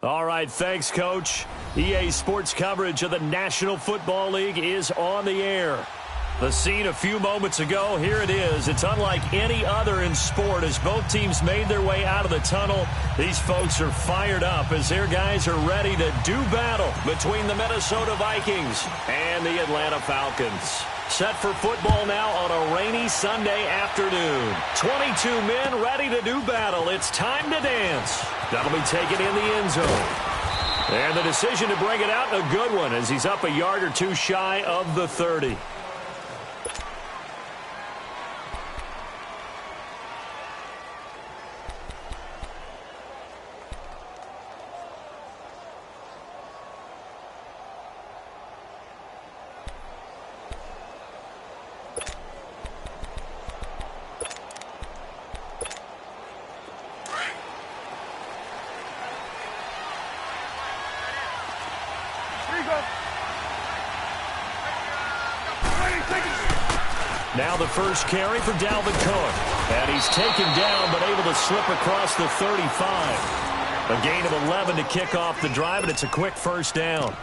All right, thanks, Coach. EA Sports coverage of the National Football League is on the air. The scene a few moments ago, here it is. It's unlike any other in sport as both teams made their way out of the tunnel. These folks are fired up as their guys are ready to do battle between the Minnesota Vikings and the Atlanta Falcons. Set for football now on a rainy Sunday afternoon. 22 men ready to do battle. It's time to dance. That'll be taken in the end zone. And the decision to bring it out, a good one, as he's up a yard or two shy of the 30. Now the first carry for Dalvin Cook. And he's taken down but able to slip across the 35. A gain of 11 to kick off the drive, and it's a quick first down.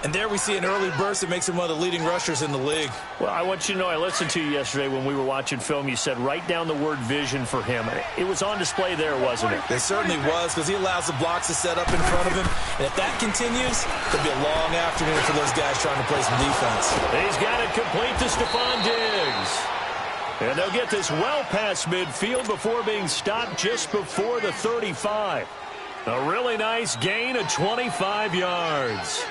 And there we see an early burst that makes him one of the leading rushers in the league. Well, I want you to know, I listened to you yesterday when we were watching film. You said write down the word vision for him. It was on display there, wasn't it? It certainly was, because he allows the blocks to set up in front of him. And if that continues, it'll be a long afternoon for those guys trying to play some defense. He's got it complete to Stephon Diggs. And they'll get this well past midfield before being stopped just before the 35. A really nice gain of 25 yards.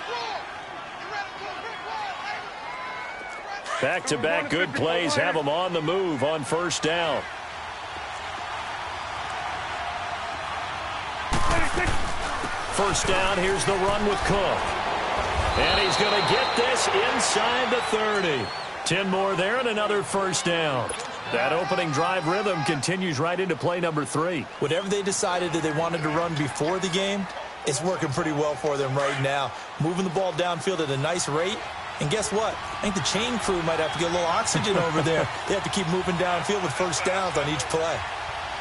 Back-to-back good plays have them on the move on first down. First down, here's the run with Cook. And he's going to get this inside the 30. 10 more there and another first down. That opening drive rhythm continues right into play number 3. Whatever they decided that they wanted to run before the game, it's working pretty well for them right now. Moving the ball downfield at a nice rate. And guess what? I think the chain crew might have to get a little oxygen over there. They have to keep moving downfield with first downs on each play.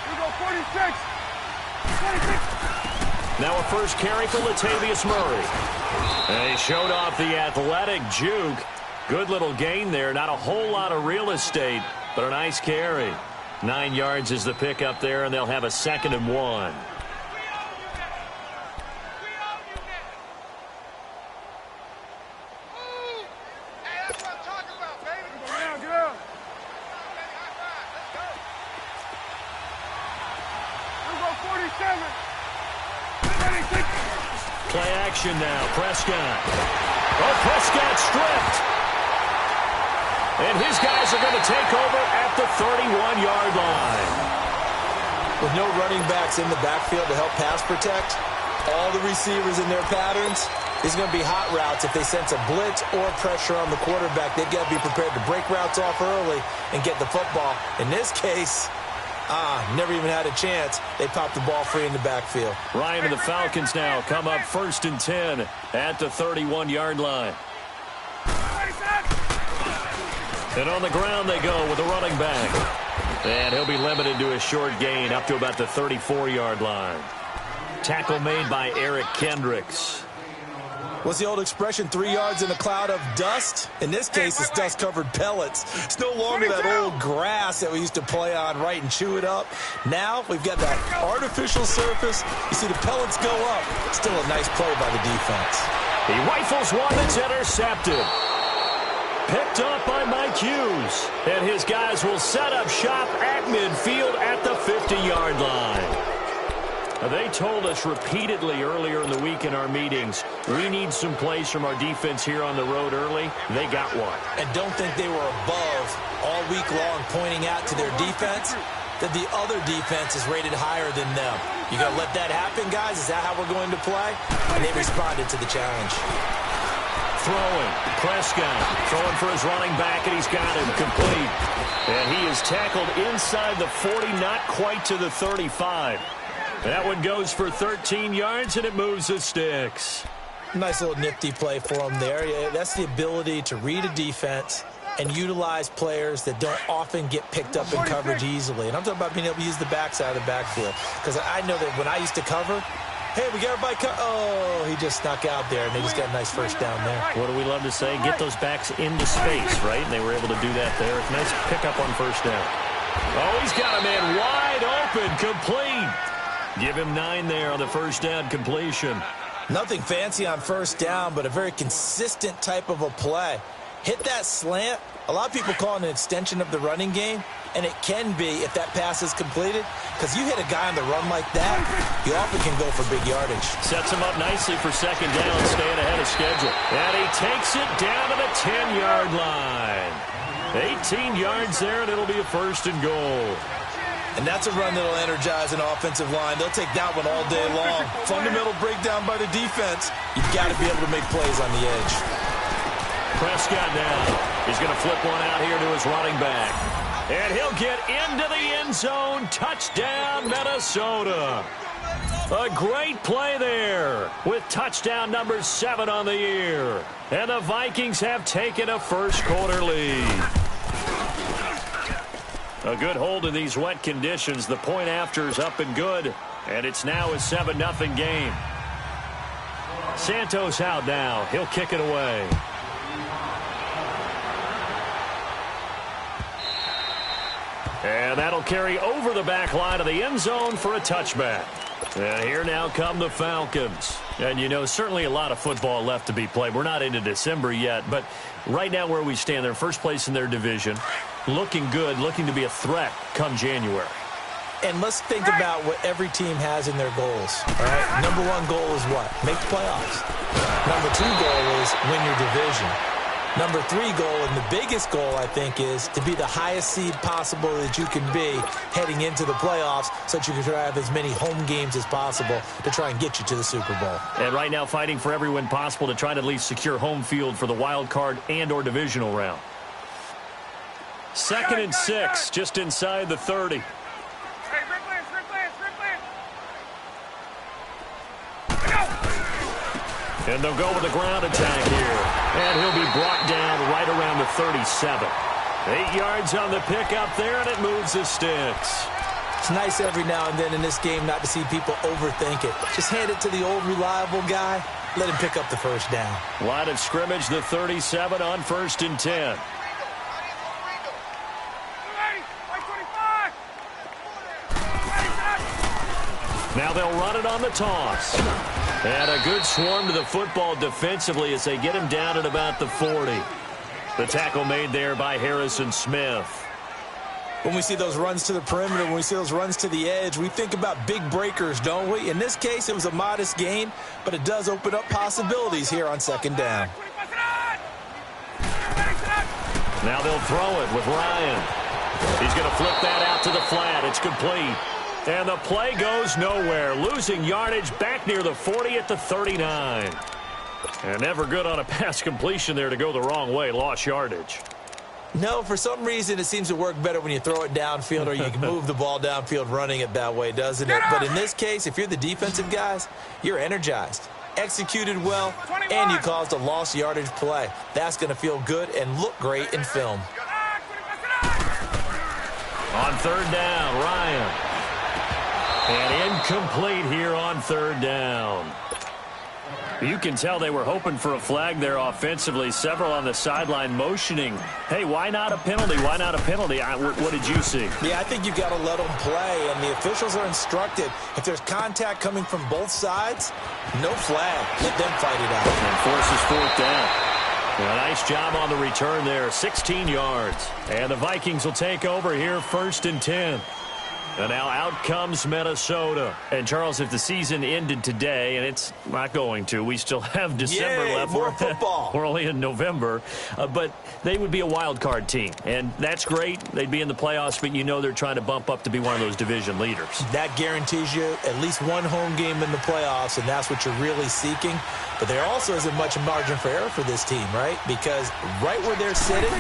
We go 46. 46. Now a first carry for Latavius Murray. And he showed off the athletic juke. Good little gain there. Not a whole lot of real estate, but a nice carry. 9 yards is the pickup there, and they'll have a 2nd and 1. Play action now. Prescott. Oh, Prescott stripped. And his guys are going to take over at the 31-yard line. With no running backs in the backfield to help pass protect, all the receivers in their patterns, these are going to be hot routes. If they sense a blitz or pressure on the quarterback, they've got to be prepared to break routes off early and get the football. In this case, never even had a chance. They popped the ball free in the backfield. Ryan and the Falcons now come up 1st and 10 at the 31-yard line. And on the ground they go with the running back. And he'll be limited to a short gain up to about the 34-yard line. Tackle made by Eric Kendricks. What's the old expression, 3 yards in a cloud of dust? In this case, it's dust-covered pellets. It's no longer that old grass that we used to play on, right, and chew it up. Now we've got that artificial surface. You see the pellets go up. Still a nice play by the defense. He rifles one that's intercepted. Picked up by Mike Hughes. And his guys will set up shop at midfield at the 50-yard line. They told us repeatedly earlier in the week in our meetings, we need some plays from our defense here on the road early. They got one. And don't think they were above all week long pointing out to their defense that the other defense is rated higher than them. You going to let that happen, guys? Is that how we're going to play? And they responded to the challenge. Throwing. Prescott throwing for his running back, and he's got him complete. And he is tackled inside the 40, not quite to the 35. That one goes for 13 yards, and it moves the sticks. Nice little nifty play for him there. Yeah, that's the ability to read a defense and utilize players that don't often get picked up in coverage easily. And I'm talking about being able to use the backside of the backfield. Because I know that when I used to cover, Hey, we got everybody oh, he just snuck out there, and they just got a nice first down there. What do we love to say? Get those backs into space, right? And they were able to do that there. Nice pickup on first down. Oh, he's got a man wide open, complete. Give him 9 there on the first down completion. Nothing fancy on first down, but a very consistent type of a play. Hit that slant. A lot of people call it an extension of the running game, and it can be if that pass is completed, because you hit a guy on the run like that, you often can go for big yardage. Sets him up nicely for second down, staying ahead of schedule. And he takes it down to the 10-yard line. 18 yards there, and it'll be a first and goal. And that's a run that'll energize an offensive line. They'll take that one all day long. Fundamental breakdown by the defense. You've got to be able to make plays on the edge. Prescott now. He's going to flip one out here to his running back. And he'll get into the end zone. Touchdown, Minnesota. A great play there with touchdown number 7 on the year. And the Vikings have taken a first-quarter lead. A good hold in these wet conditions. The point after is up and good. And it's now a 7-0 game. Santos out now. He'll kick it away. And that'll carry over the back line of the end zone for a touchback. And here now come the Falcons. And, you know, certainly a lot of football left to be played. We're not into December yet, but right now where we stand, they're first place in their division. Looking good, looking to be a threat come January. And let's think about what every team has in their goals. All right? Number 1 goal is what? Make the playoffs. Number 2 goal is win your division. Number 3 goal, and the biggest goal, I think, is to be the highest seed possible that you can be heading into the playoffs so that you can have as many home games as possible to try and get you to the Super Bowl. And right now fighting for every win possible to try to at least secure home field for the wild card and or divisional round. 2nd and 6, just inside the 30. And they'll go with the ground attack here. And he'll be brought down right around the 37. 8 yards on the pickup there, and it moves the sticks. It's nice every now and then in this game not to see people overthink it. Just hand it to the old reliable guy. Let him pick up the first down. Line of scrimmage, the 37 on 1st and 10. Now they'll run it on the toss. And a good swarm to the football defensively as they get him down at about the 40. The tackle made there by Harrison Smith. When we see those runs to the perimeter, when we see those runs to the edge, we think about big breakers, don't we? In this case, it was a modest gain, but it does open up possibilities here on 2nd down. Now they'll throw it with Ryan. He's going to flip that out to the flat. It's complete. And the play goes nowhere. Losing yardage back near the 40 at the 39. And never good on a pass completion there to go the wrong way. Lost yardage. No, for some reason it seems to work better when you throw it downfield or you can move the ball downfield running it that way, doesn't it? But in this case, if you're the defensive guys, you're energized, executed well, and you caused a lost yardage play. That's going to feel good and look great in film. On 3rd down, Ryan. And incomplete here on 3rd down. You can tell they were hoping for a flag there offensively. Several on the sideline motioning. Hey, why not a penalty? Why not a penalty? What did you see? Yeah, I think you've got to let them play, and the officials are instructed. If there's contact coming from both sides, no flag. Let them fight it out. And forces 4th down. A nice job on the return there. 16 yards. And the Vikings will take over here 1st and 10. And now out comes Minnesota. And, Charles, if the season ended today, and it's not going to, we still have December left. More football. We're only in November. But they would be a wild card team. And that's great. They'd be in the playoffs, but you know they're trying to bump up to be one of those division leaders. That guarantees you at least one home game in the playoffs, and that's what you're really seeking. But there also isn't much margin for error for this team, right? Because right where they're sitting,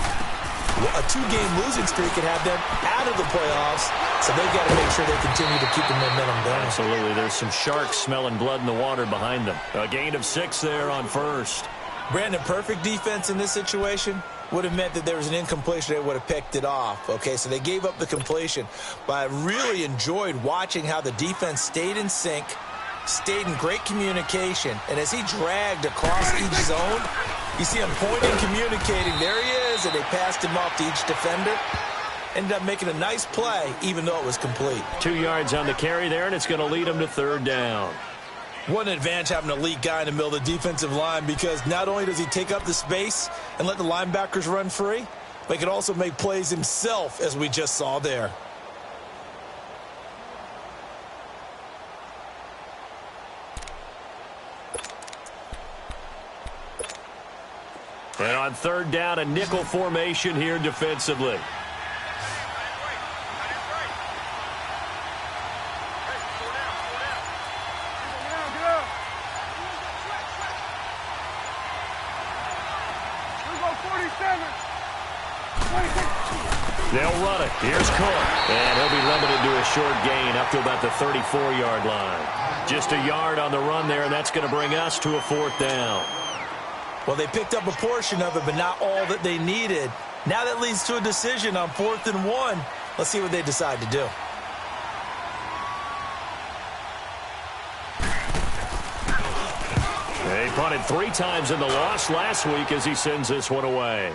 a 2-game losing streak could have them out of the playoffs, so they've got to make sure they continue to keep the momentum going. Absolutely. There's some sharks smelling blood in the water behind them. A gain of 6 there on 1st. Brandon, perfect defense in this situation would have meant that there was an incompletion. They would have picked it off. Okay, so they gave up the completion. But I really enjoyed watching how the defense stayed in sync, stayed in great communication, and as he dragged across each zone, you see him pointing, communicating. There he is, and they passed him off to each defender. Ended up making a nice play, even though it was complete. 2 yards on the carry there, and it's going to lead him to third down. What an advantage having an elite guy in the middle of the defensive line, because not only does he take up the space and let the linebackers run free, but he can also make plays himself, as we just saw there. And on third down, a nickel formation here defensively. They'll run it. Here's Cook. And he'll be limited to a short gain up to about the 34-yard line. Just a yard on the run there, and that's going to bring us to a fourth down. Well, they picked up a portion of it, but not all that they needed. Now that leads to a decision on 4th and 1. Let's see what they decide to do. They punted 3 times in the loss last week as he sends this one away.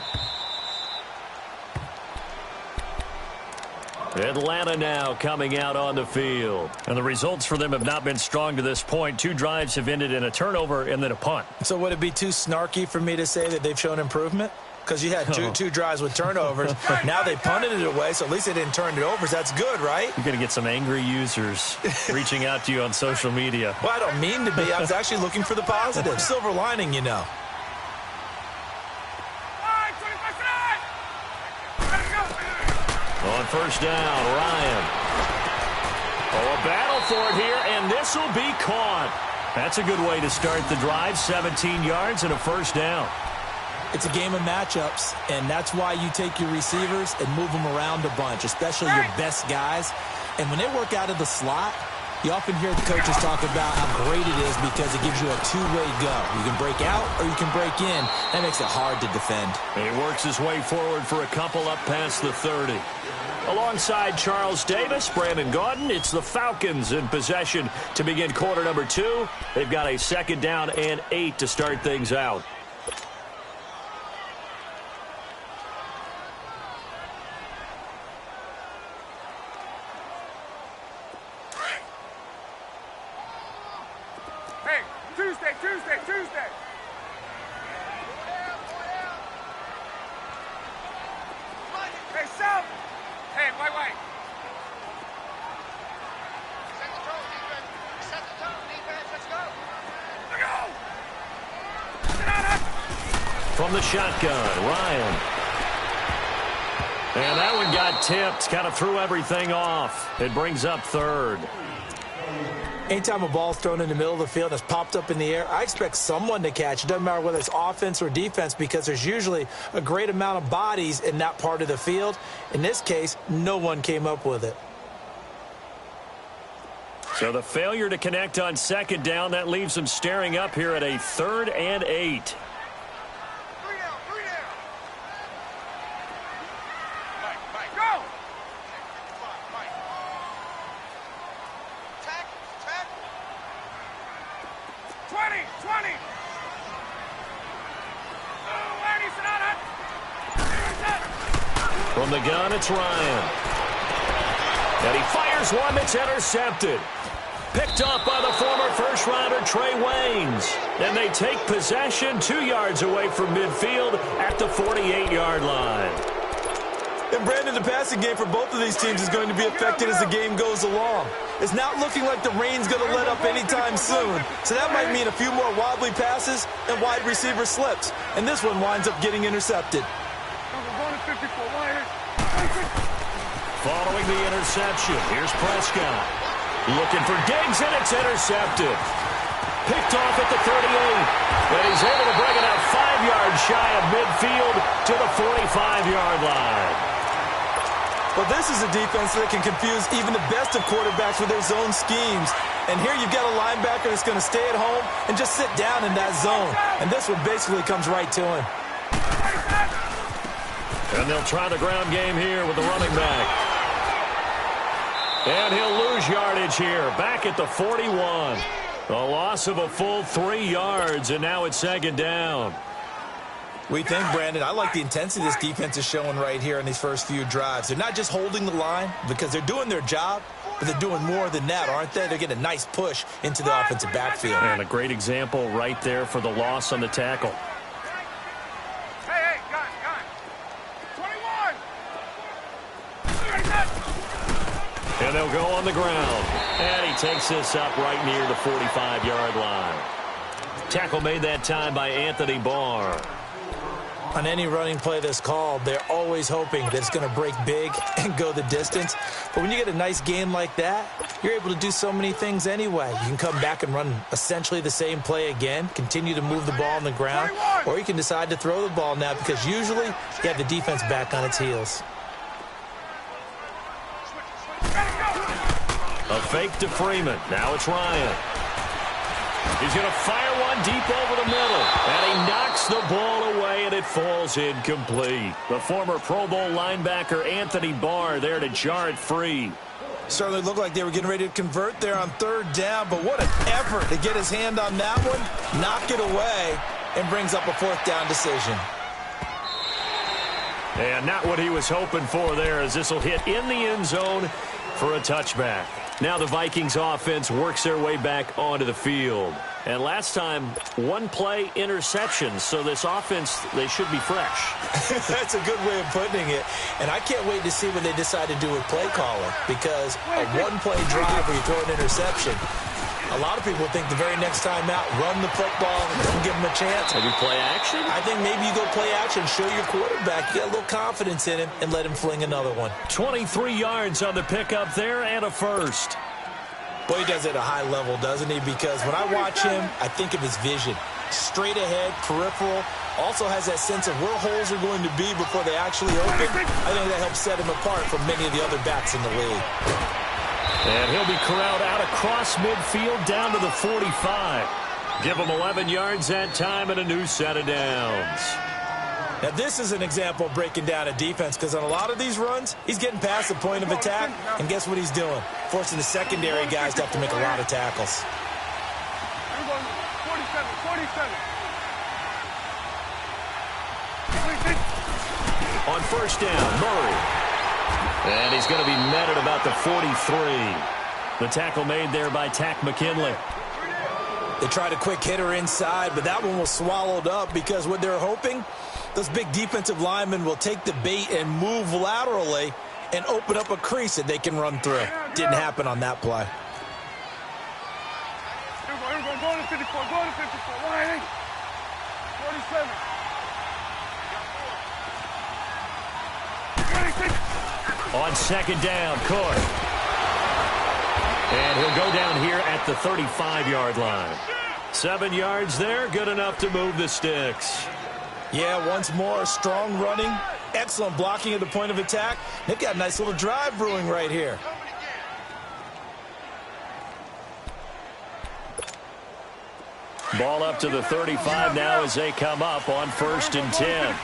Atlanta now coming out on the field. And the results for them have not been strong to this point. 2 drives have ended in a turnover and then a punt. So would it be too snarky for me to say that they've shown improvement? Because you had two drives with turnovers. Now they punted it away, so at least they didn't turn it over. So that's good, right? You're going to get some angry users reaching out to you on social media. Well, I don't mean to be. I was actually looking for the positive. Silver lining, you know. On first down, Ryan. Oh, a battle for it here, and this will be caught. That's a good way to start the drive. 17 yards and a first down. It's a game of matchups, and that's why you take your receivers and move them around a bunch, especially your best guys. And when they work out of the slot, you often hear the coaches talk about how great it is because it gives you a two-way go. You can break out or you can break in. That makes it hard to defend. And he works his way forward for a couple up past the 30. Alongside Charles Davis, Brandon Gaudin, it's the Falcons in possession to begin quarter number 2. They've got a 2nd down and 8 to start things out. Hey, Tuesday. Hey, South. Hey, wait. Set the tone, defense. Let's go. From the shotgun, Ryan. And that one got tipped. Kind of threw everything off. It brings up 3rd. Anytime a ball's thrown in the middle of the field that's popped up in the air, I expect someone to catch. It doesn't matter whether it's offense or defense because there's usually a great amount of bodies in that part of the field. In this case, no one came up with it. So the failure to connect on 2nd down, that leaves them staring up here at a 3rd and 8. Go! From the gun, it's Ryan. And he fires one that's intercepted. Picked up by the former first-rounder Trey Waynes. And they take possession 2 yards away from midfield at the 48-yard line. And Brandon, the passing game for both of these teams is going to be affected as the game goes along. It's not looking like the rain's going to let up anytime soon. So that might mean a few more wobbly passes and wide receiver slips. And this one winds up getting intercepted. Following the interception, here's Prescott. Looking for Diggs, and it's intercepted. Picked off at the 38. And he's able to bring it out 5 yards shy of midfield to the 45-yard line. Well, this is a defense that can confuse even the best of quarterbacks with their zone schemes. And here you've got a linebacker that's going to stay at home and just sit down in that zone. And this one basically comes right to him. And they'll try the ground game here with the running back. And he'll lose yardage here, back at the 41. A loss of a full 3 yards, and now it's second down. We think, Brandon, I like the intensity this defense is showing right here in these first few drives. They're not just holding the line because they're doing their job, but they're doing more than that, aren't they? They're getting a nice push into the offensive backfield. And a great example right there for the loss on the tackle. Hey, gun. 21. And they'll go on the ground. And he takes this up right near the 45-yard line. Tackle made that time by Anthony Barr. On any running play that's called, they're always hoping that it's going to break big and go the distance. But when you get a nice gain like that, you're able to do so many things anyway. You can come back and run essentially the same play again, continue to move the ball on the ground, or you can decide to throw the ball now because usually you have the defense back on its heels. A fake to Freeman. Now it's Ryan. He's going to fire one deep over the middle. And he knocks the ball away, and it falls incomplete. The former Pro Bowl linebacker Anthony Barr there to jar it free. Certainly looked like they were getting ready to convert there on third down, but what an effort to get his hand on that one, knock it away, and brings up a fourth down decision. And not what he was hoping for there, as this will hit in the end zone for a touchback. Now the Vikings offense works their way back onto the field. And last time, one play interception. So this offense, they should be fresh. That's a good way of putting it. And I can't wait to see what they decide to do with play calling. Because a one-play drive where you throw an interception, a lot of people think the very next time out, run the football, don't give them a chance. Maybe play action? I think maybe you go play action, show your quarterback, you got a little confidence in him, and let him fling another one. 23 yards on the pickup there and a first. Boy, he does it at a high level, doesn't he? Because when I watch him, I think of his vision. Straight ahead, peripheral, also has that sense of where holes are going to be before they actually open. I think that helps set him apart from many of the other backs in the league. And he'll be corralled out across midfield down to the 45. Give him 11 yards that time and a new set of downs. Now, this is an example of breaking down a defense because on a lot of these runs, he's getting past the point of attack, and guess what he's doing? Forcing the secondary guys to have to make a lot of tackles. 47. On first down, Murray. And he's going to be met at about the 43. The tackle made there by Tack McKinley. They tried a quick hitter inside, but that one was swallowed up because what they're hoping, those big defensive linemen will take the bait and move laterally and open up a crease that they can run through. Didn't happen on that play. Here we go. Going to 54. Going to 54. 47. 26. On second down, Cook. And he'll go down here at the 35-yard line. 7 yards there, good enough to move the sticks. Yeah, once more, strong running, excellent blocking at the point of attack. They've got a nice little drive brewing right here. Ball up to the 35 now as they come up on first and 10.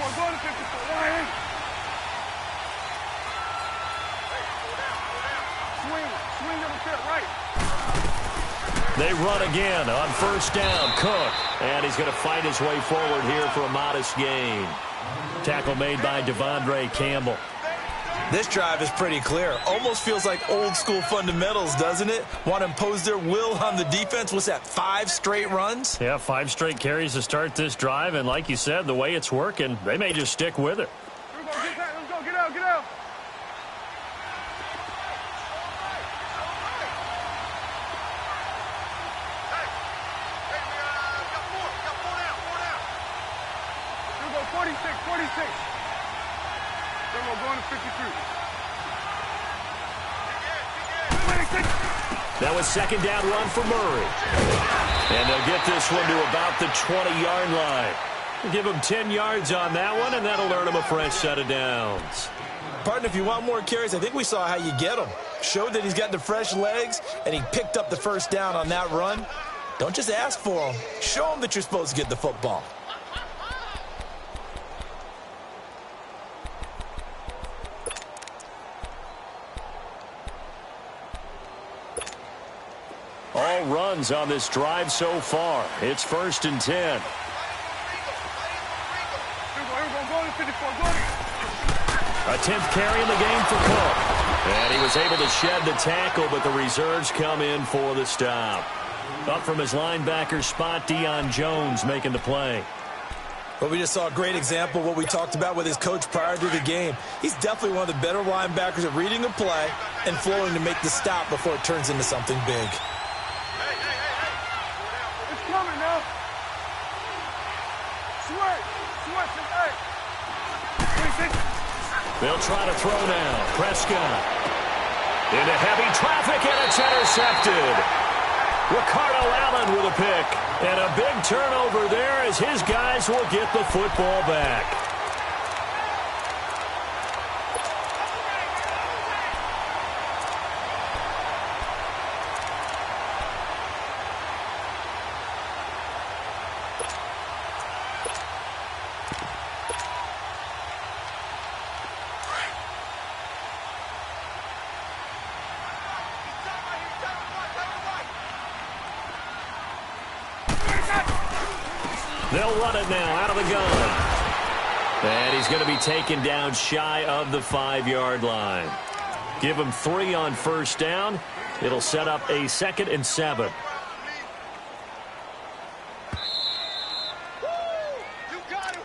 They run again on first down. Cook. And he's going to fight his way forward here for a modest gain. Tackle made by Devondre Campbell. This drive is pretty clear. Almost feels like old school fundamentals, doesn't it? Want to impose their will on the defense. What's that, 5 straight runs? Yeah, 5 straight carries to start this drive. And like you said, the way it's working, they may just stick with it. Let's go. Get out. Get out. Here we go. 46. Then we're going to 53. That was second down run for Murray. And they'll get this one to about the 20-yard line. We'll give him 10 yards on that one, and that'll earn him a fresh set of downs. Partner, if you want more carries, I think we saw how you get them. Showed that he's got the fresh legs, and he picked up the first down on that run. Don't just ask for them. Show them that you're supposed to get the football. All no runs on this drive so far. It's 1st and 10. A 10th carry in the game for Cook. And he was able to shed the tackle, but the reserves come in for the stop. Up from his linebacker spot, Deion Jones making the play. Well, we just saw a great example of what we talked about with his coach prior to the game. He's definitely one of the better linebackers at reading a play and flowing to make the stop before it turns into something big. It's coming now. Switch. They'll try to throw now. Prescott. Into heavy traffic, and it's intercepted. Ricardo Allen with a pick. And a big turnover there as his guys will get the football back. They'll run it now out of the gun. And he's going to be taken down shy of the 5-yard line. Give him 3 on 1st down. It'll set up a 2nd and 7. You got him.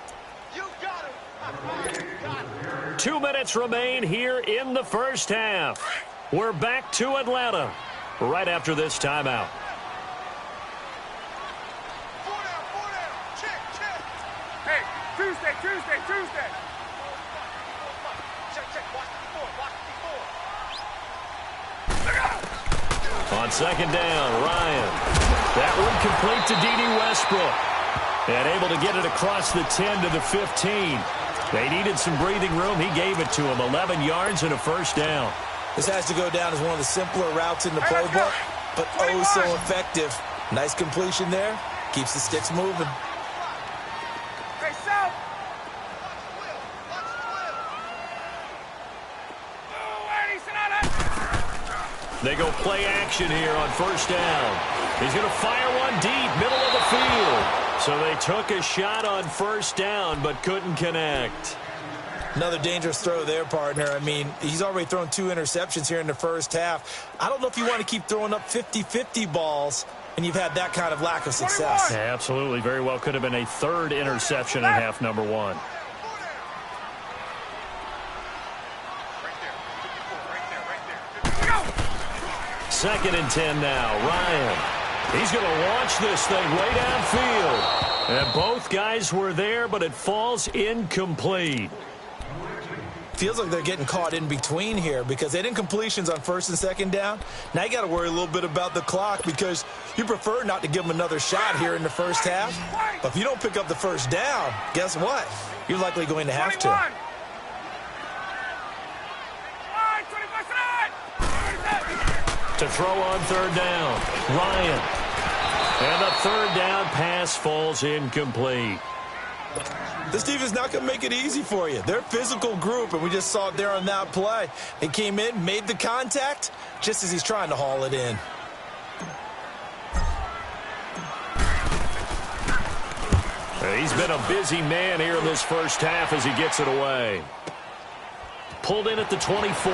2 minutes remain here in the first half. We're back to Atlanta right after this timeout. Tuesday. On 2nd down, Ryan. That one complete to D.D. Westbrook. And able to get it across the 10 to the 15. They needed some breathing room. He gave it to him. 11 yards and a 1st down. This has to go down as one of the simpler routes in the playbook, but oh so effective. Nice completion there. Keeps the sticks moving. They go play action here on 1st down. He's going to fire one deep, middle of the field. So they took a shot on 1st down, but couldn't connect. Another dangerous throw there, partner. I mean, he's already thrown 2 interceptions here in the first half. I don't know if you want to keep throwing up 50-50 balls, and you've had that kind of lack of success. Yeah, absolutely. Very well could have been a 3rd interception in half number 1. 2nd and 10 now. Ryan. He's going to launch this thing way downfield. And both guys were there, but it falls incomplete. Feels like they're getting caught in between here because they didn't completions on 1st and 2nd down. Now you got to worry a little bit about the clock because you prefer not to give them another shot here in the first half. But if you don't pick up the 1st down, guess what? You're likely going to have to. To throw on 3rd down, Ryan. And the 3rd down pass falls incomplete. This defense is not going to make it easy for you. They're a physical group, and we just saw it there on that play. They came in, made the contact, just as he's trying to haul it in. He's been a busy man here in this first half as he gets it away. Pulled in at the 24.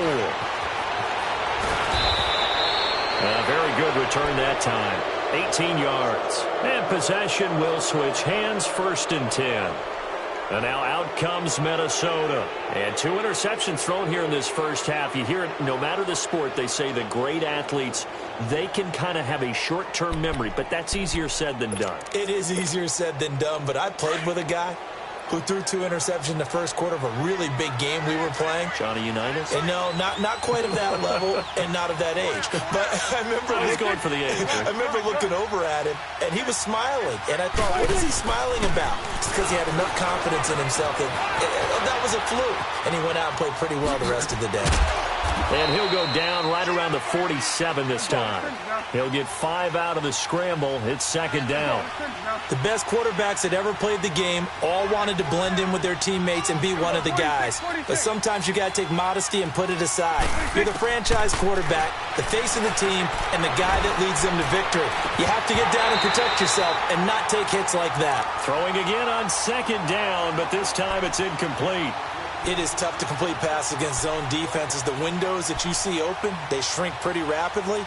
A very good return that time. 18 yards. And possession will switch hands, 1st and 10. And now out comes Minnesota. And 2 interceptions thrown here in this first half. You hear it, no matter the sport, they say the great athletes, they can kind of have a short-term memory, but that's easier said than done. It is easier said than done, but I played with a guy who threw 2 interceptions in the first quarter of a really big game we were playing. Johnny Unitas? And no, not quite of that level and not of that age. But I remember he's going for the age. I remember looking over at him, and he was smiling. And I thought, what is he smiling about? It's because he had enough confidence in himself that that was a fluke. And he went out and played pretty well the rest of the day. And he'll go down right around the 47 this time. He'll get 5 out of the scramble. It's second down. The best quarterbacks that ever played the game all wanted to blend in with their teammates and be one of the guys. But sometimes you got to take modesty and put it aside. You're the franchise quarterback, the face of the team, and the guy that leads them to victory. You have to get down and protect yourself and not take hits like that. Throwing again on second down, but this time it's incomplete. It is tough to complete passes against zone defenses. The windows that you see open, they shrink pretty rapidly.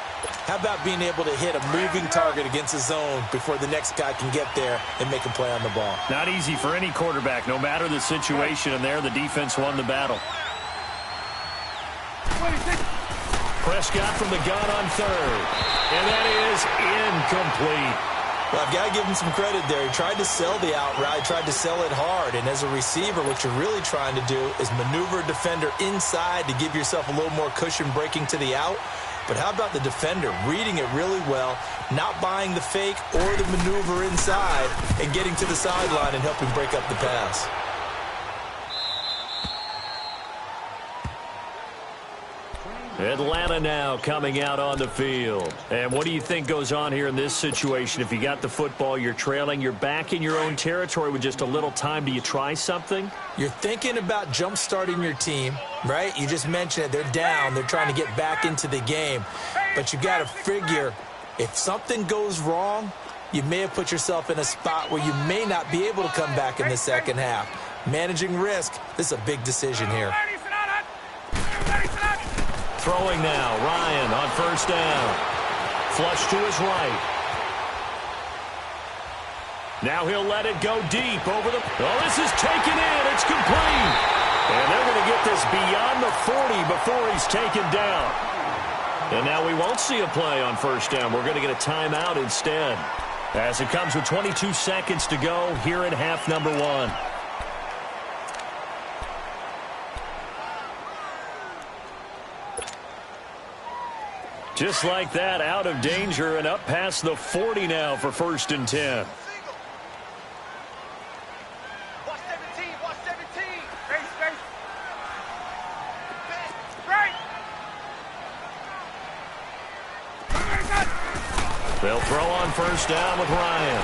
How about being able to hit a moving target against a zone before the next guy can get there and make a play on the ball? Not easy for any quarterback, no matter the situation, and there the defense won the battle. Prescott from the gun on third, and that is incomplete. Well, I've got to give him some credit there. He tried to sell the out route, tried to sell it hard. And as a receiver, what you're really trying to do is maneuver a defender inside to give yourself a little more cushion breaking to the out. But how about the defender reading it really well, not buying the fake or the maneuver inside, and getting to the sideline and helping break up the pass? Atlanta now coming out on the field. And what do you think goes on here in this situation? If you got the football, you're trailing, you're back in your own territory with just a little time. Do you try something? You're thinking about jump-starting your team, right? You just mentioned it. They're down. They're trying to get back into the game. But you got to figure if something goes wrong, you may have put yourself in a spot where you may not be able to come back in the second half. Managing risk, this is a big decision here. Throwing now, Ryan on first down. Flush to his right. Now he'll let it go deep over the... Oh, this is taken in. It's complete. And they're going to get this beyond the 40 before he's taken down. And now we won't see a play on first down. We're going to get a timeout instead. As it comes with 22 seconds to go here in half number 1. Just like that, out of danger and up past the 40 now for first and 10. Watch 17, watch 17. Base, base. Right. They'll throw on first down with Ryan.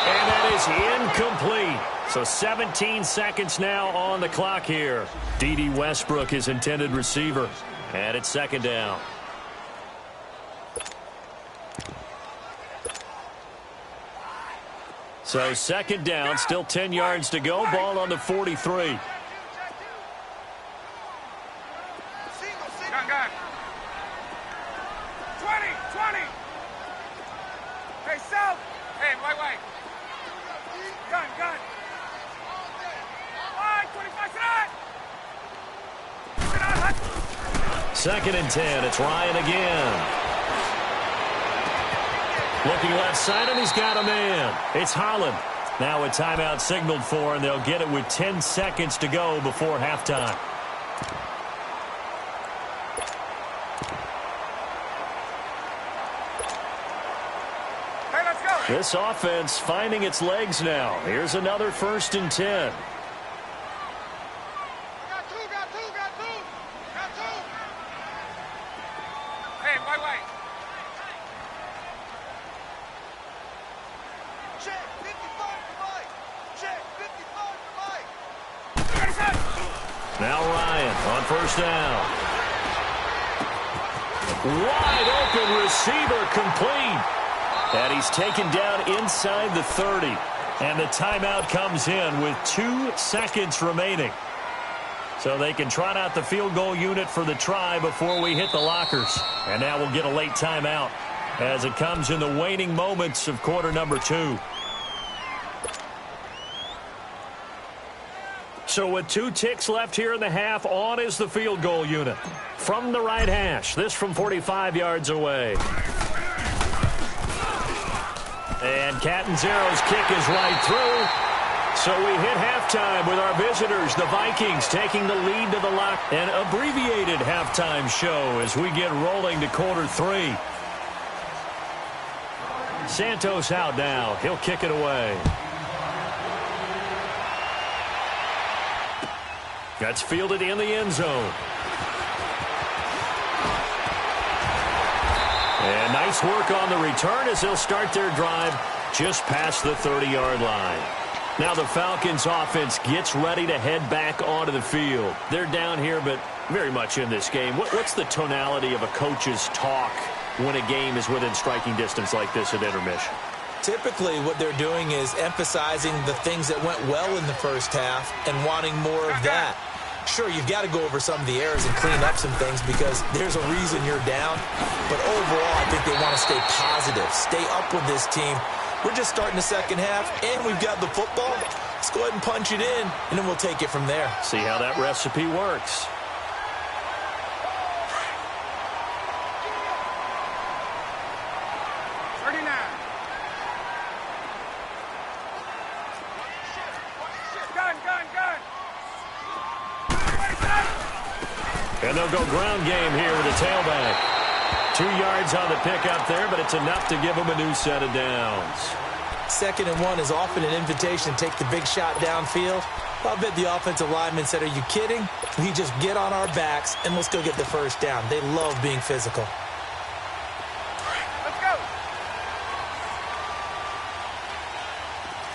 And that is incomplete. So 17 seconds now on the clock here. D.D. Westbrook, his intended receiver. And it's second down. So second down, still 10 yards to go. Ball on the 43. Gun. Gun. 20, 20. Hey, south. Hey, white. Gun. 25, sit on. Second and 10. It's Ryan again. Looking left side, and he's got a man. It's Holland. Now a timeout signaled for, and they'll get it with 10 seconds to go before halftime. Hey, let's go. This offense finding its legs now. Here's another first and 10. Now Ryan on first down. Wide open receiver complete. And he's taken down inside the 30. And the timeout comes in with 2 seconds remaining. So they can trot out the field goal unit for the try before we hit the lockers. And now we'll get a late timeout as it comes in the waning moments of quarter number 2. So with 2 ticks left here in the half, on is the field goal unit. From the right hash, this from 45 yards away. And Catanzaro's kick is right through. So we hit halftime with our visitors, the Vikings, taking the lead to the lock. An abbreviated halftime show as we get rolling to quarter 3. Santos out now. He'll kick it away. That's fielded in the end zone. And nice work on the return as they'll start their drive just past the 30-yard line. Now the Falcons offense gets ready to head back onto the field. They're down here, but very much in this game. What's the tonality of a coach's talk when a game is within striking distance like this at intermission? Typically, what they're doing is emphasizing the things that went well in the first half and wanting more of that. Sure, you've got to go over some of the errors and clean up some things because there's a reason you're down. But overall, I think they want to stay positive, stay up with this team. We're just starting the second half, and we've got the football. Let's go ahead and punch it in, and then we'll take it from there. See how that recipe works. And they'll go ground game here with a tailback. 2 yards on the pickup there, but it's enough to give them a new set of downs. 2nd and 1 is often an invitation to take the big shot downfield. I bet the offensive lineman said, are you kidding? We just get on our backs, and let's go get the first down. They love being physical. Let's go.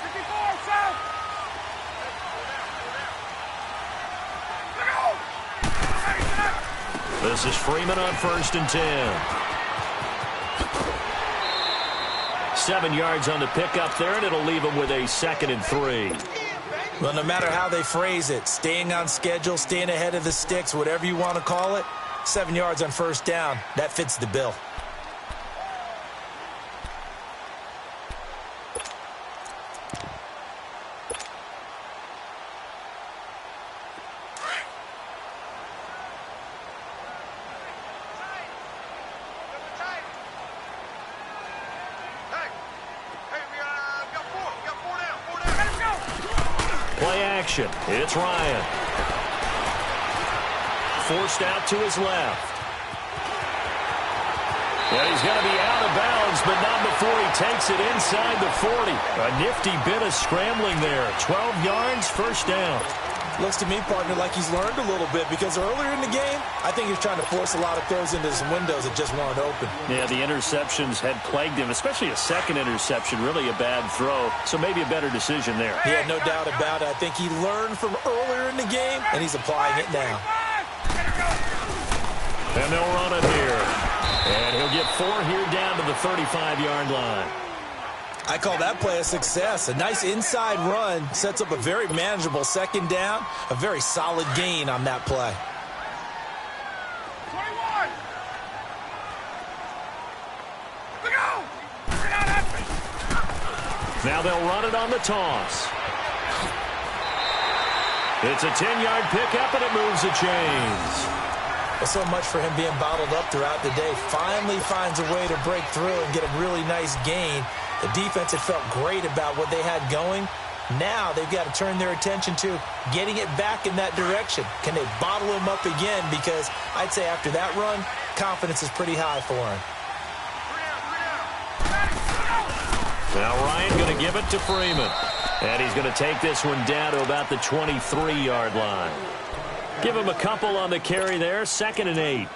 54, south. This is Freeman on 1st and 10. 7 yards on the pickup there, and it'll leave him with a 2nd and 3. Well, no matter how they phrase it, staying on schedule, staying ahead of the sticks, whatever you want to call it, 7 yards on 1st down, that fits the bill. It's Ryan. Forced out to his left. And he's going to be out of bounds, but not before he takes it inside the 40. A nifty bit of scrambling there. 12 yards, 1st down. Looks to me, partner, like he's learned a little bit because earlier in the game, I think he was trying to force a lot of throws into some windows that just weren't open. Yeah, the interceptions had plagued him, especially a 2nd interception, really a bad throw. So maybe a better decision there. Yeah, no doubt about it. I think he learned from earlier in the game, and he's applying it now. And they'll run it here. And he'll get 4 here down to the 35-yard line. I call that play a success. A nice inside run sets up a very manageable 2nd down. A very solid gain on that play. 21. Look out! Now they'll run it on the toss. It's a 10-yard pickup, and it moves the chains. Well, so much for him being bottled up throughout the day. Finally finds a way to break through and get a really nice gain. The defense had felt great about what they had going. Now they've got to turn their attention to getting it back in that direction. Can they bottle him up again? Because I'd say after that run, confidence is pretty high for him. Now Ryan going to give it to Freeman. And he's going to take this one down to about the 23-yard line. Give him a couple on the carry there. 2nd and 8.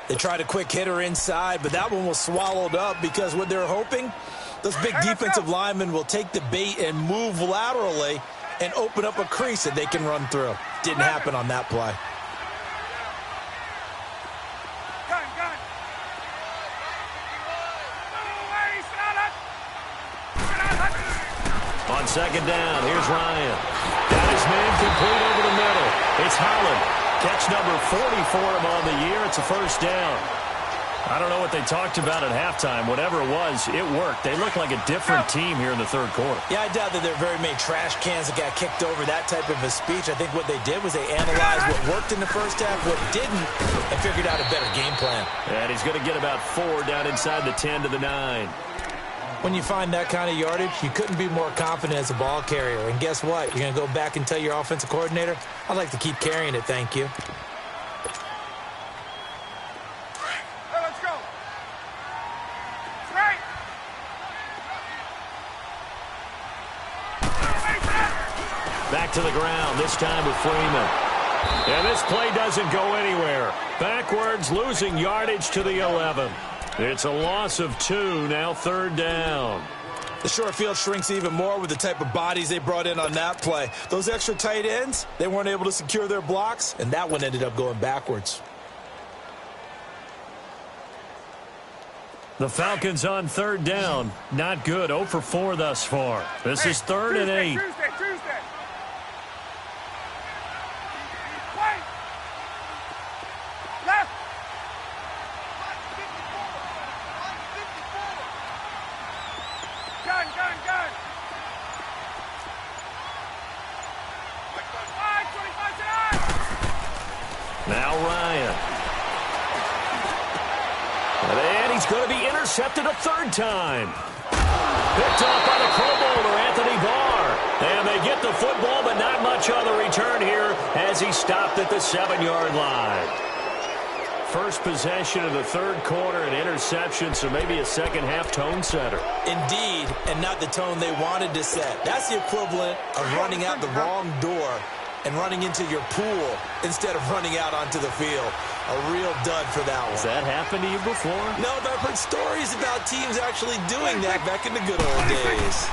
They tried a quick hitter inside, but that one was swallowed up because what they're hoping, those big defensive linemen will take the bait and move laterally and open up a crease that they can run through. Didn't happen on that play. On 2nd down, here's Ryan. Got his man complete over the middle. It's Holland. Catch number 40 for him on the year. It's a 1st down. I don't know what they talked about at halftime. Whatever it was, it worked. They look like a different team here in the 3rd quarter. Yeah, I doubt that there are very many trash cans that got kicked over, that type of a speech. I think what they did was they analyzed what worked in the first half, what didn't, and figured out a better game plan. And he's going to get about 4 down inside the 10 to the 9. When you find that kind of yardage, you couldn't be more confident as a ball carrier. And guess what? You're going to go back and tell your offensive coordinator, I'd like to keep carrying it, thank you. Hey, let's go. Right. Back to the ground, this time with Freeman. And this play doesn't go anywhere. Backwards, losing yardage to the 11. It's a loss of 2, now 3rd down. The short field shrinks even more with the type of bodies they brought in on that play. Those extra tight ends, they weren't able to secure their blocks, and that one ended up going backwards. The Falcons on 3rd down. Not good. 0 for 4 thus far. This is 3rd and 8. Tuesday. Left. Gun. Now Ryan. And he's going to be intercepted a 3rd time. Picked off by the Pro Bowler, Anthony Barr. And they get the football, but not much on the return here as he stopped at the 7-yard line. First possession of the 3rd quarter, an interception, so maybe a second-half tone setter. Indeed, and not the tone they wanted to set. That's the equivalent of running out the wrong door and running into your pool instead of running out onto the field. A real dud for that one. Has that happened to you before? No, but I've heard stories about teams actually doing that back in the good old days.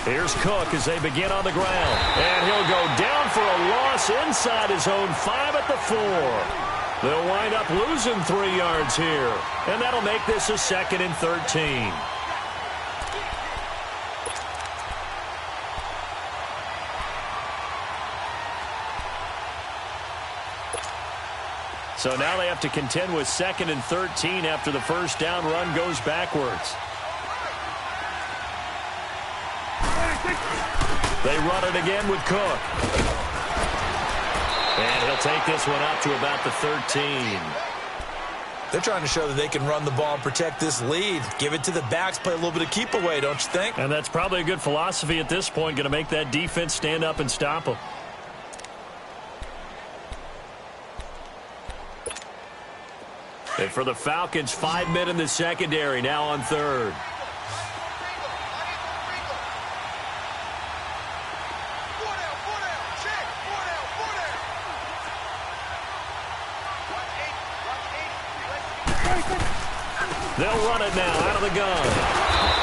Here's Cook as they begin on the ground. And he'll go down for a loss inside his own 5 at the 4. They'll wind up losing 3 yards here. And that'll make this a 2nd and 13. So now they have to contend with 2nd and 13 after the first down run goes backwards. They run it again with Cook. And he'll take this one up to about the 13. They're trying to show that they can run the ball and protect this lead. Give it to the backs, play a little bit of keep away, don't you think? And that's probably a good philosophy at this point, going to make that defense stand up and stop them. And for the Falcons, 5 men in the secondary, now on 3rd. They'll run it now out of the gun.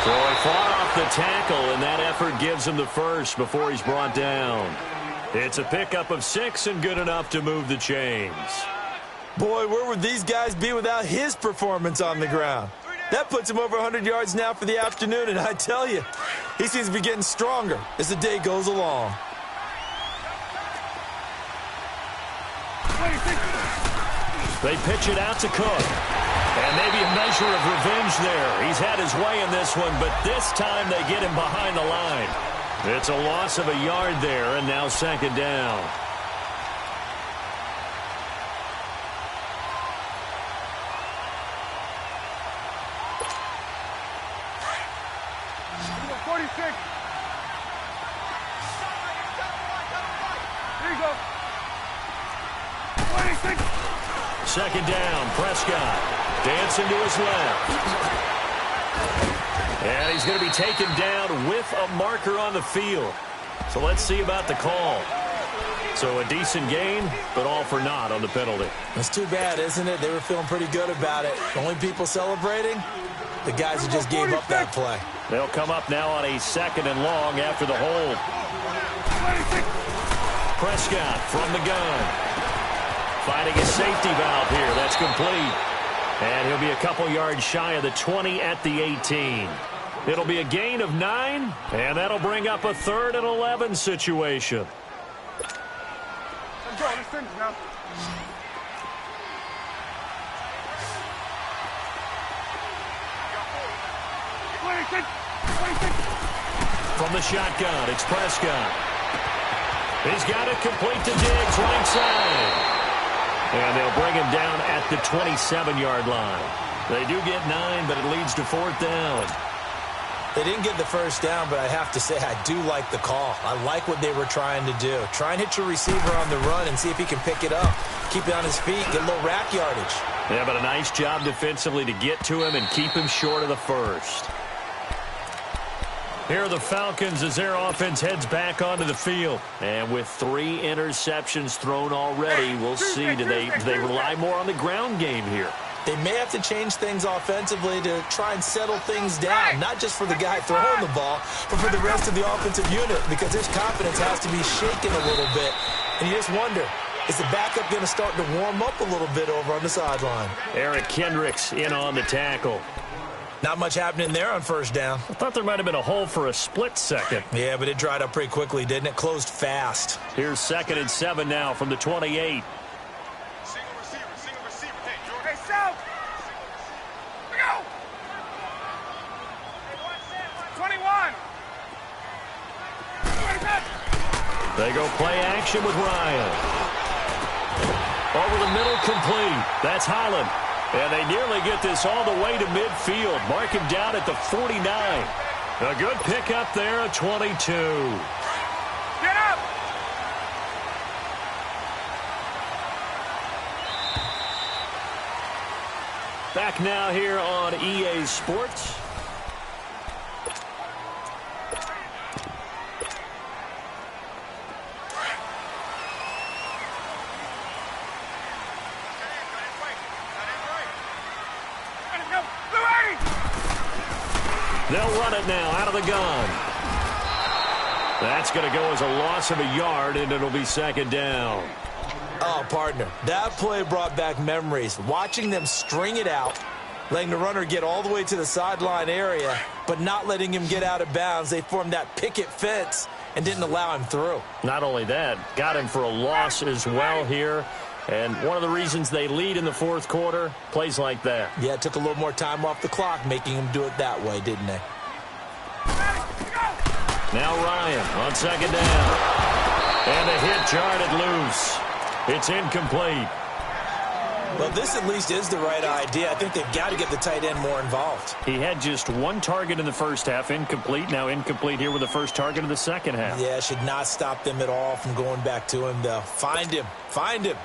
So he fought off the tackle, and that effort gives him the first before he's brought down. It's a pickup of 6 and good enough to move the chains. Boy, where would these guys be without his performance on the ground? That puts him over 100 yards now for the afternoon, and I tell you, he seems to be getting stronger as the day goes along. They pitch it out to Cook. And maybe a measure of revenge there. He's had his way in this one, but this time they get him behind the line. It's a loss of a yard there, and now 2nd down. Second down, Prescott dancing to his left. And he's going to be taken down with a marker on the field. So let's see about the call. So a decent gain, but all for naught on the penalty. That's too bad, isn't it? They were feeling pretty good about it. The only people celebrating, the guys who just gave up that play. They'll come up now on a 2nd and long after the hold. Prescott from the gun. Finding a safety valve here. That's complete. And he'll be a couple yards shy of the 20 at the 18. It'll be a gain of 9, and that'll bring up a 3rd and 11 situation. Let's go. Let's finish now. From the shotgun, it's Prescott. He's got it complete to Diggs, right side. And they'll bring him down at the 27-yard line. They do get 9, but it leads to 4th down. They didn't get the first down, but I have to say I do like the call. I like what they were trying to do. Try and hit your receiver on the run and see if he can pick it up. Keep it on his feet, get a little rack yardage. Yeah, but a nice job defensively to get to him and keep him short of the first. Here are the Falcons as their offense heads back onto the field. And with 3 interceptions thrown already, we'll see. Do they rely more on the ground game here? They may have to change things offensively to try and settle things down, not just for the guy throwing the ball, but for the rest of the offensive unit, because his confidence has to be shaken a little bit. And you just wonder, is the backup going to start to warm up a little bit over on the sideline? Eric Kendricks in on the tackle. Not much happening there on first down. I thought there might have been a hole for a split second. Yeah, but it dried up pretty quickly, didn't it? Closed fast. Here's 2nd and 7 now from the 28. Single receiver. Hey, South. We go. 21. They go play action with Ryan. Over the middle, complete. That's Holland. And they nearly get this all the way to midfield. Mark him down at the 49. A good pickup there, a 22. Get up. Back now here on EA Sports. They'll run it now out of the gun. That's going to go as a loss of a yard, and it'll be 2nd down. Oh, partner, that play brought back memories. Watching them string it out, letting the runner get all the way to the sideline area, but not letting him get out of bounds. They formed that picket fence and didn't allow him through. Not only that, got him for a loss as well here. And one of the reasons they lead in the 4th quarter, plays like that. Yeah, it took a little more time off the clock, making him do it that way, didn't they? Now Ryan on 2nd down. And a hit jarred loose. It's incomplete. Well, this at least is the right idea. I think they've got to get the tight end more involved. He had just 1 target in the first half, incomplete. Now incomplete here with the first target of the second half. Yeah, should not stop them at all from going back to him, though. Find him. Find him.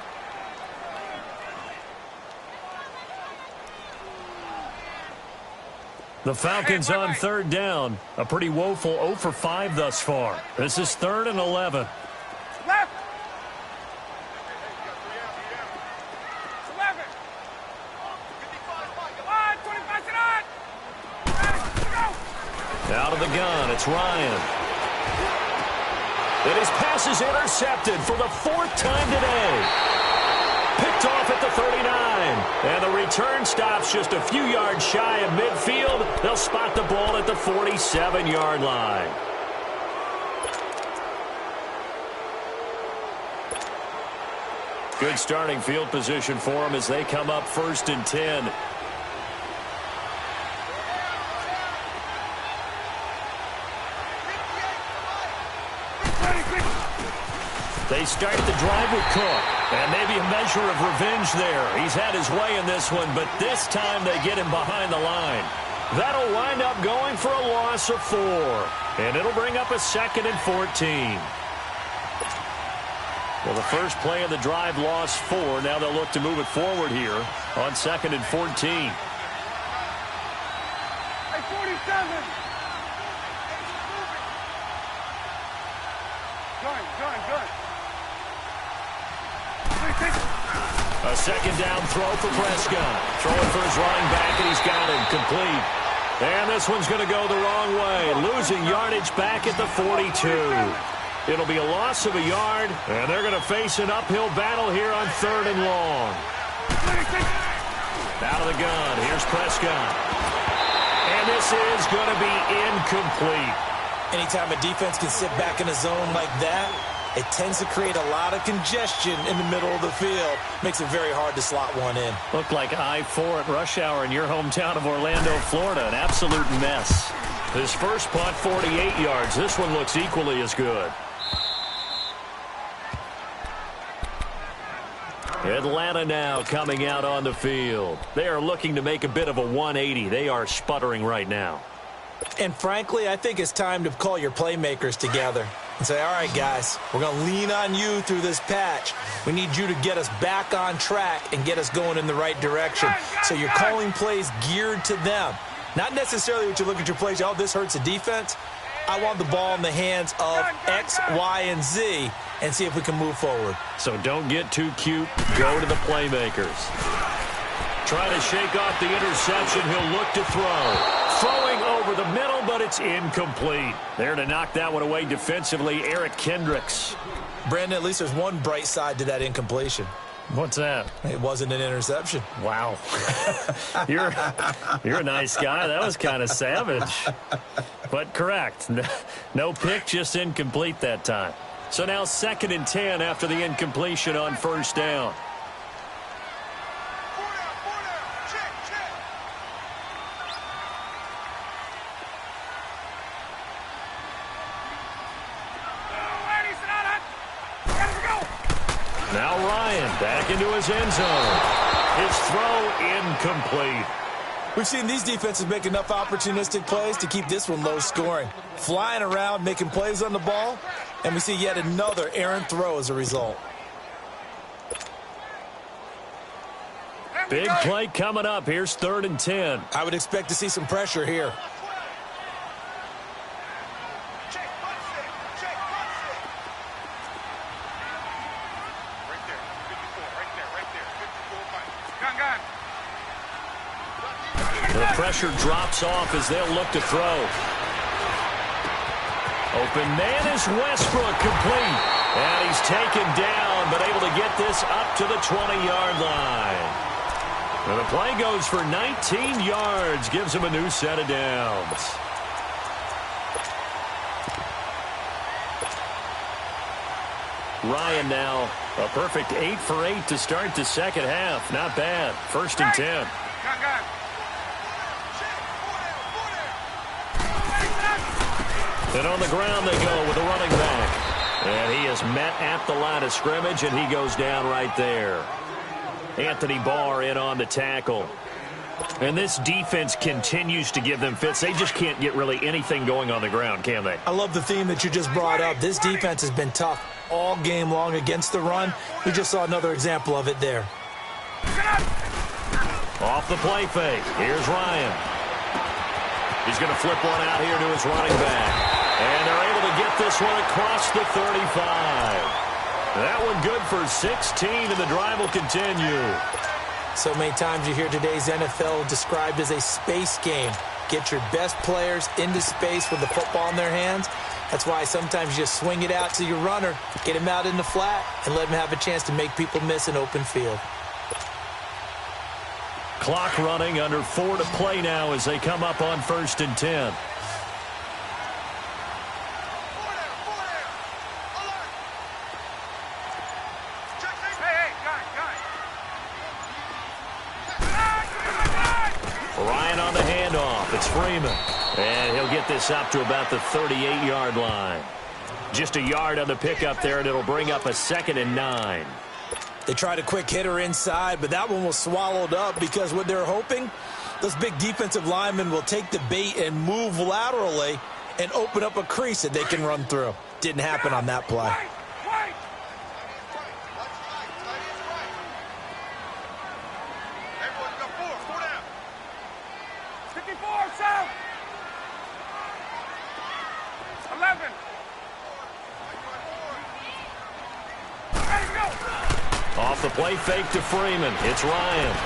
The Falcons on 3rd down. A pretty woeful 0 for 5 thus far. This is 3rd and 11. Left. 11. 25, sit on. Out of the gun, it's Ryan. And his pass is intercepted for the 4th time today. Picked off at the 39. And the return stops just a few yards shy of midfield. They'll spot the ball at the 47-yard line. Good starting field position for them as they come up 1st and 10. They start the drive with Cook. And maybe a measure of revenge there. He's had his way in this one, but this time they get him behind the line. That'll wind up going for a loss of 4. And it'll bring up a 2nd and 14. Well, the first play of the drive lost 4. Now they'll look to move it forward here on 2nd and 14. Hey, 47. Good. A 2nd down throw for Prescott. Throwing for his running back, and he's got him complete. And this one's going to go the wrong way. Losing yardage back at the 42. It'll be a loss of a yard, and they're going to face an uphill battle here on 3rd and long. Out of the gun, here's Prescott. And this is going to be incomplete. Anytime a defense can sit back in a zone like that, it tends to create a lot of congestion in the middle of the field. Makes it very hard to slot one in. Looked like I-4 at rush hour in your hometown of Orlando, Florida. An absolute mess. His first punt, 48 yards. This one looks equally as good. Atlanta now coming out on the field. They are looking to make a bit of a 180. They are sputtering right now. And frankly, I think it's time to call your playmakers together and say, all right, guys, we're going to lean on you through this patch. We need you to get us back on track and get us going in the right direction. So you're calling plays geared to them. Not necessarily what you look at your plays, oh, this hurts the defense. I want the ball in the hands of X, Y, and Z and see if we can move forward. So don't get too cute. Go to the playmakers. Trying to shake off the interception. He'll look to throw. Throwing over the middle, but it's incomplete. There to knock that one away defensively, Eric Kendricks. Brandon, at least there's one bright side to that incompletion. What's that? It wasn't an interception. Wow. You're a nice guy. That was kind of savage. But correct. No pick, just incomplete that time. So now 2nd and 10 after the incompletion on 1st down. Now Ryan back into his end zone. His throw incomplete. We've seen these defenses make enough opportunistic plays to keep this one low scoring. Flying around, making plays on the ball, and we see yet another errant throw as a result. Big play coming up. Here's 3rd and 10. I would expect to see some pressure here. The pressure drops off as they'll look to throw. Open man is Westbrook, complete. And he's taken down, but able to get this up to the 20-yard line. And the play goes for 19 yards, gives him a new set of downs. Ryan now a perfect 8 for 8 to start the second half. Not bad. 1st and 10. And on the ground they go with a running back. And he is met at the line of scrimmage, and he goes down right there. Anthony Barr in on the tackle. And this defense continues to give them fits. They just can't get really anything going on the ground, can they? I love the theme that you just brought up. This defense has been tough all game long against the run. We just saw another example of it there. Off the play fake. Here's Ryan. He's going to flip one out here to his running back. And they're able to get this one across the 35. That one good for 16, and the drive will continue. So many times you hear today's NFL described as a space game. Get your best players into space with the football in their hands. That's why sometimes you just swing it out to your runner, get him out in the flat, and let him have a chance to make people miss an open field. Clock running, under 4 to play now as they come up on 1st and 10. Ryan on the handoff. It's Freeman. And he'll get this up to about the 38-yard line. Just a yard on the pickup there, and it'll bring up a 2nd and 9. They tried a quick hitter inside, but that one was swallowed up because what they're hoping, those big defensive linemen will take the bait and move laterally and open up a crease that they can run through. Didn't happen on that play. Off the play fake to Freeman. It's Ryan.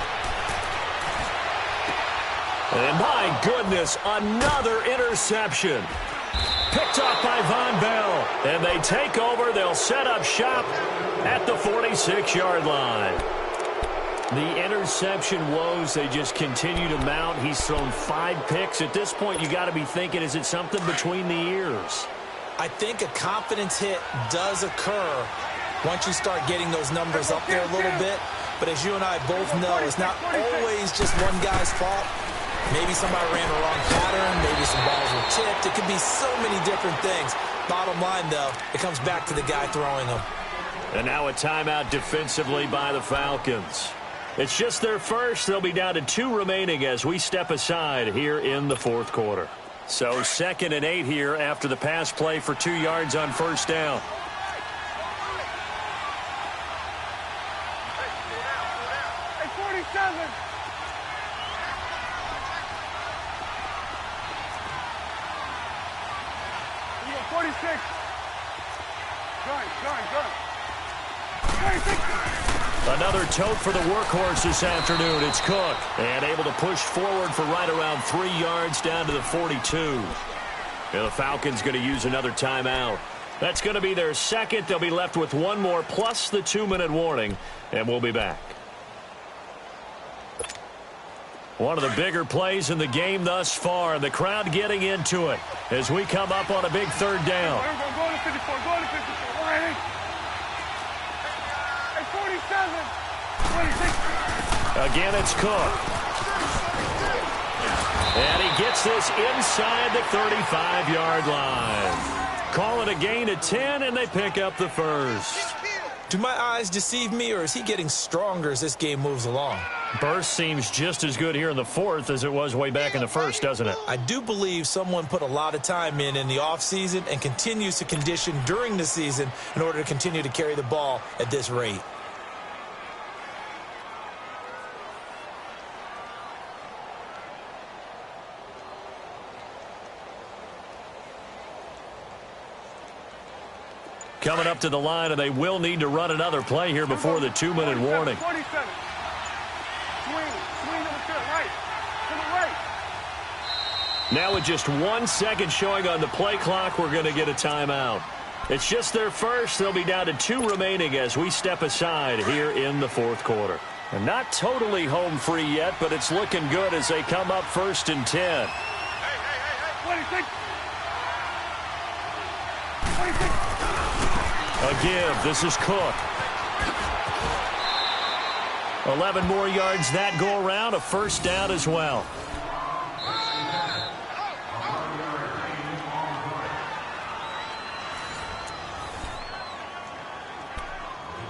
And my goodness, another interception. Picked off by Von Bell. And they take over. They'll set up shop at the 46-yard line. The interception woes, they just continue to mount. He's thrown 5 picks. At this point, you got to be thinking, is it something between the ears? I think a confidence hit does occur once you start getting those numbers up there a little bit. But as you and I both know, it's not always just one guy's fault. Maybe somebody ran a wrong pattern. Maybe some balls were tipped. It could be so many different things. Bottom line, though, it comes back to the guy throwing them. And now a timeout defensively by the Falcons. It's just their first. They'll be down to 2 remaining as we step aside here in the 4th quarter. So 2nd and 8 here after the pass play for 2 yards on 1st down. 46. Gun. 26. Another tote for the workhorse this afternoon. It's Cook. And able to push forward for right around 3 yards down to the 42. And the Falcons going to use another timeout. That's going to be their second. They'll be left with one more plus the 2-minute warning. And we'll be back. One of the bigger plays in the game thus far. The crowd getting into it as we come up on a big third down. Go to 54. Go to 54. All right. Hey, 47. 26. Again, it's Cook. And he gets this inside the 35-yard line. Call it a gain of 10, and they pick up the first. Do my eyes deceive me, or is he getting stronger as this game moves along? Burst seems just as good here in the fourth as it was way back in the first, doesn't it? I do believe someone put a lot of time in the offseason and continues to condition during the season in order to continue to carry the ball at this rate. Coming up to the line, and they will need to run another play here before the 2-minute warning. 47. Swing to the field, right. To the right. Now with just 1 second showing on the play clock, we're going to get a timeout. It's just their first. They'll be down to 2 remaining as we step aside here in the fourth quarter. And not totally home free yet, but it's looking good as they come up 1st and 10. Hey. 26. 26. A give. This is Cook. 11 more yards that go around. A first down as well.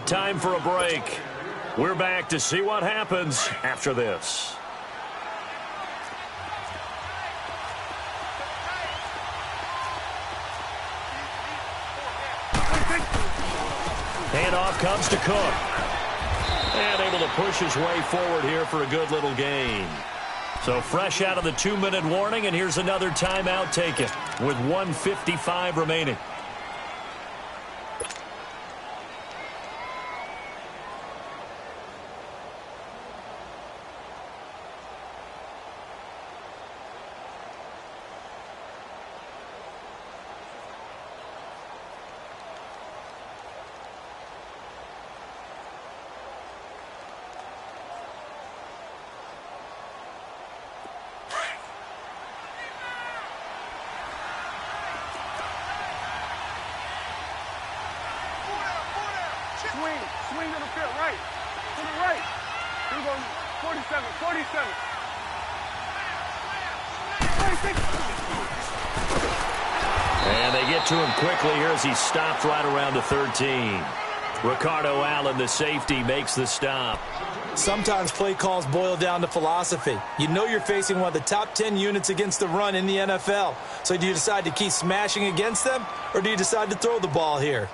Time for a break. We're back to see what happens after this. Handoff comes to Cook. And able to push his way forward here for a good little gain. So fresh out of the 2-minute warning, and here's another timeout taken with 1:55 remaining. Swing to the field, right. To the right. Here we go, 47. 26. And they get to him quickly here as he stopped right around the 13. Ricardo Allen, the safety, makes the stop. Sometimes play calls boil down to philosophy. You know you're facing one of the top 10 units against the run in the NFL. So do you decide to keep smashing against them, or do you decide to throw the ball here?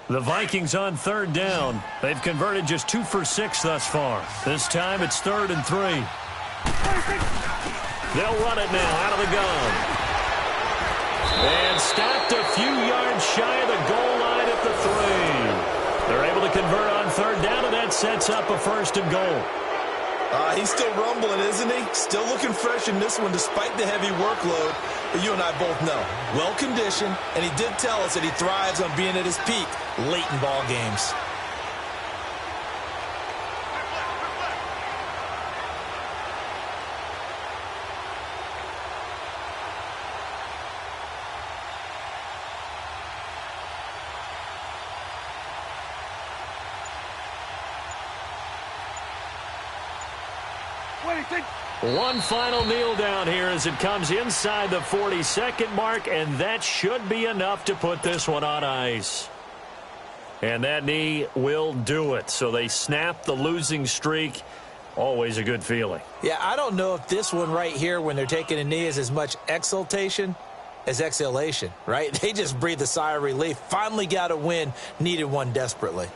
The Vikings on 3rd down. They've converted just 2 for 6 thus far. This time it's 3rd and 3. They'll run it now out of the gun. And stopped a few yards shy of the goal line at the 3. They're able to convert on 3rd down, and that sets up a 1st and goal. He's still rumbling, isn't he? Still looking fresh in this one despite the heavy workload. But you and I both know, well-conditioned, and he did tell us that he thrives on being at his peak late in ball games. One final kneel down here as it comes inside the 40-second mark, and that should be enough to put this one on ice. And that knee will do it. So they snap the losing streak. Always a good feeling. Yeah, I don't know if this one right here when they're taking a knee is as much exultation as exhalation, right? They just breathe a sigh of relief. Finally got a win. Needed one desperately.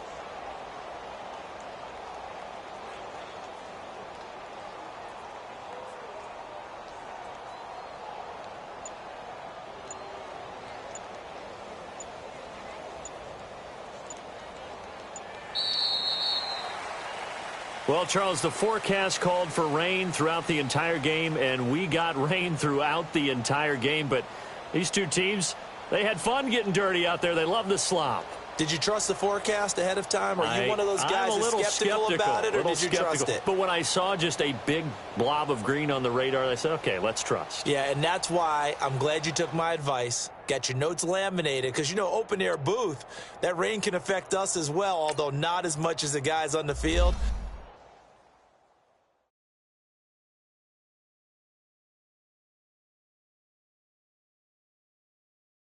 Well, Charles, the forecast called for rain throughout the entire game, and we got rain throughout the entire game. But these two teams, they had fun getting dirty out there. They love the slop. Did you trust the forecast ahead of time? Are you one of those guys that's skeptical about it, or did you trust it? But when I saw just a big blob of green on the radar, I said, okay, let's trust. Yeah, and that's why I'm glad you took my advice. Got your notes laminated, because, you know, open-air booth, that rain can affect us as well, although not as much as the guys on the field.